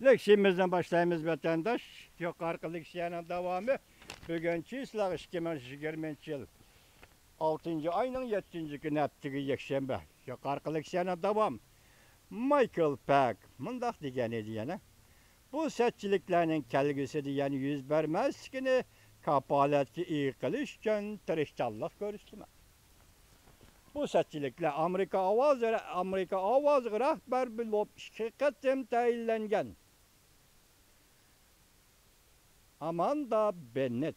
Leksiyimizden başlayımız vatandaş. Yukarı leksiyanın devamı. Bugünkü ıslah 2020 yıl 6. ayının 7. günü heptigi yekşembe. Yukarı leksiyanın devam. Michael Peck. Mındak diyen ediyene. Bu seçiliklerinin kelgisi diyen yüz vermez ki kapaletki iyi kılış için tırışçallık görüştüme. Bu seçilikle Amerika avazı rehber bilop şirketim teyillengen. Amanda Bennett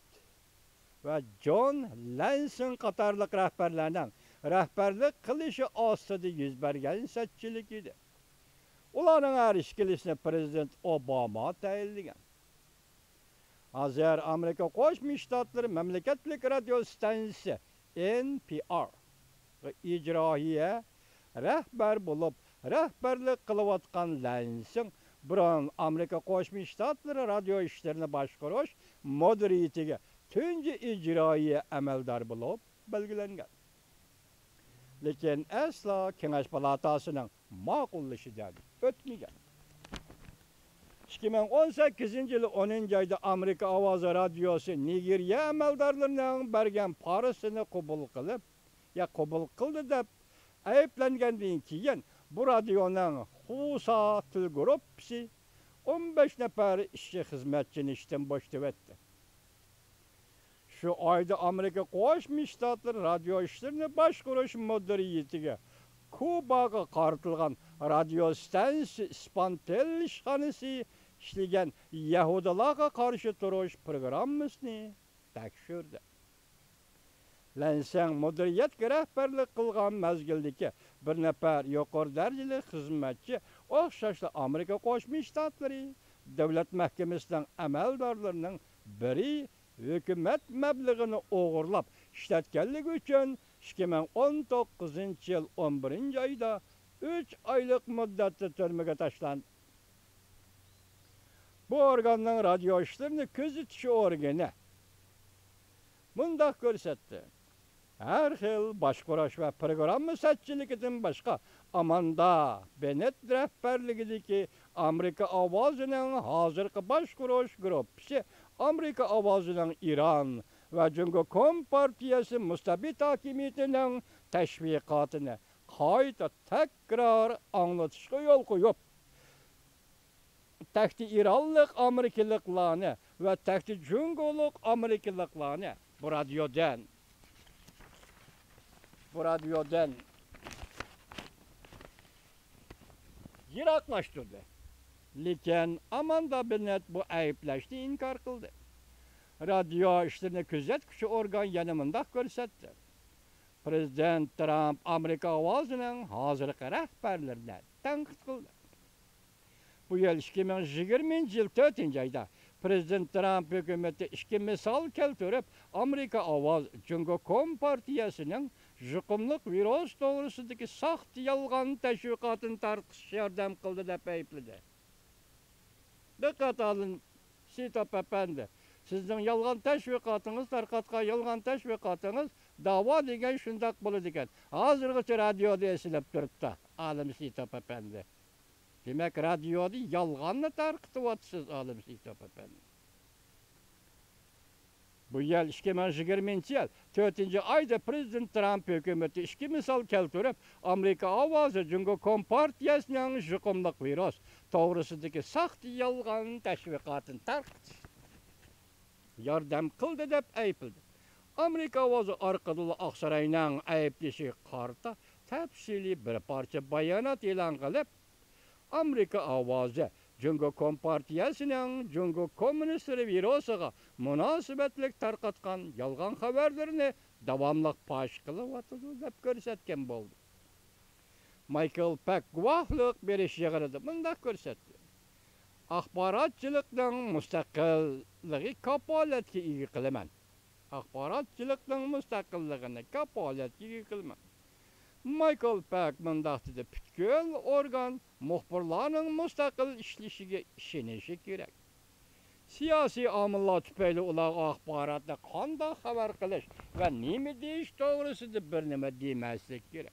ve John Lansing katarlık rehberlerden rehberlik kılışı asıdı yüz bergen seçilik idi. Ulanın her işkilisine Prezident Obama teyillengen. Hazır Amerika Koşmuş Ştatları Memleketlik Radyo Stansiyası NPR icrahiye rehber bulup rehberlik kılıvatkan Lansing buran Amerika Koşmuş Ştatları radyo işlerini başkuruş moderiyetiga tünci icraiye ameldar bulup belgilengen. Lekin asla Kengaş Palatasının makulluşidan ötmegen. 2018 yılı 10. ayda Amerika Avazı Radyosu Nigeriya ameldarlarının bergen parasını kabul kılıp kabul kıldı dep ayıplangenden keyin bu radyonun Husa Tül Gruppsi 15 nefer işçi hizmetçini işten boştu etti. Şu ayda Amerika Koşmuş Ştatları radyo işlerini başkuruş moderiyetiga Kubaga kartılgan radyo stansiyası Spantel işhanesi işlegen Yahudilarga karşı turuş programmasını tekşirdi. Lansing moderiyet rehberlik kılgan mezgildeki bir nefer yukarı dereceli hizmetçi okşaşlı Amerika Koşmuş Ştatları devlet mahkemesinden ameldarlarının biri hükümet meblağını oğurlap işletkenlik için 2019 yıl 11. ayda 3 aylık müddetli türmege taşlandı. Bu organın radyo işlerini közütüşü organı mındak görsetti. Her yıl başkuraş ve program seçilik için başka Amanda Bennett rehberliğindeki Amerika Avazı'nın hazırki başkuraş grupsi Amerika Avazı'nın İran ve Cumhuriyet Kompartiyası müstabit hakimiyetinin teşvikatını kayıt tekrar anlatışa yol koyup tekti İranlık Amerikalıklarını ve tekti Cumhuriyet Amerikalıklarını bu radyodan yiraklaştırdı. Lekin Amanda Bennett bu ayıplaştı inkar kıldı. Radyo işlerini gözetkuchi organ yanımında görsetti. Prezident Trump Amerika Avazı'nın hazırki rehberlerine tenkit kıldı. Bu yıl 2020 yıl 4. ayda Prezident Trump hükümeti iki misal keltirip Amerika Avaz Cumhuriyet Kompartiyasının jukumluk virüs doğrusundaki saht yalgan teşvikatını tartış yardım kıldı dep ayıpladı. Dikkat alın Sitop Efendi. Sizin yalgan teşvikatınız, tarqatqa yalgan teşvikatınız dava degen şundak bolu degen. Hazırgıça radyoda esilip turupta. Alim Sitop Efendi. Demek radyoda yalganla tarqıtıp atsız Alim Sitop Efendi. Bu yıl 2020 yıl 4. ayda Prezident Trump hükümeti iki misal keltirip Amerika Avazı Cumhuriyet Kompartiyasının jukumluk virüs doğrusundaki saht yalgan teşvikatını tarqıtı. Yardım kıldı dep ayıpıldı. Amerika Avazı arkadılı Aksaray'ın ayıplışı karta tepsili bir parça bayanat ilan kılıp Amerika Avazı Cumhuriyet Kompartiyasının Cumhuriyet Komünistleri virüsüge münasebetlik tarqatkan yalgan haberlerini davamlıq paş kılıp atıdı dep görsetken boldu. Michael Peck guvahlık beriş yığırdı. Mındak görsetti. Akbaratçılıktan müstakilliği kapaletki iyi kılman. Akbaratçılıktan müstakillığını kapaletki iyi kılman. Michael Peck mındak dedi. Pütkül organ muhbirlarının müstakil işleşige işenişi gerek. Siyasi amillar tüpeyli ular akbaratla kanda haber kılış ve nime deyiş doğrusu da bir nime demeslik gerek.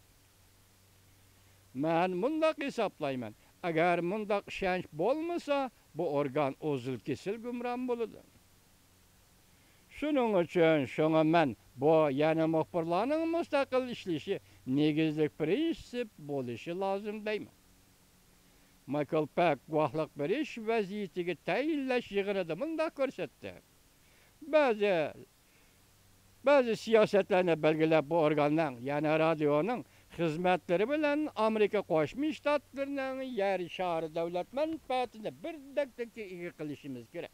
Ben mındak hesaplayman. Agar mundaq ishonch bo'lmasa, bu organ uzul kesil gümran boludu. Şunun üçün, şuna mən bu yani muhbirlarının müstakil işleyişi negizlik prinsip boluşu lazım deymi. Michael Peck guahlık bir iş vaziyetiga tayinlash yig'inida mundaq ko'rsatdi. Bazı siyasetlerini belgilep bu organdan, yani radyonun hizmetleri bilen Amerika Qo'shma Shtatlarining yer shari davlat manfaatini bir dakika ega qilishimiz kerak.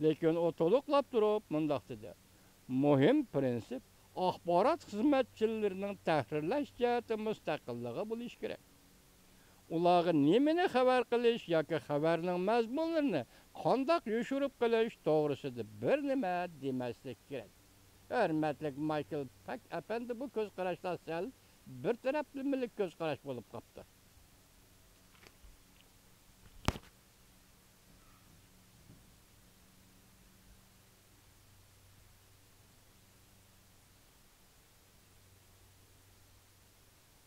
Lekin o to'liqlab turib mundaq dedi. Muhim prinsip axborot xizmatchilarining tahrirlash jihati mustaqilligi bo'lishi kerak. Ularga nimani xabar qilish yoki xabarning mazmunlarini qandoq yoshirib qilish to'g'risida bir nima demaslik kerak. Hürmetli Michael Peck efendi bu ko'z qarashlar sal bir tarafli millik ko'z qarash bo'lib qopti.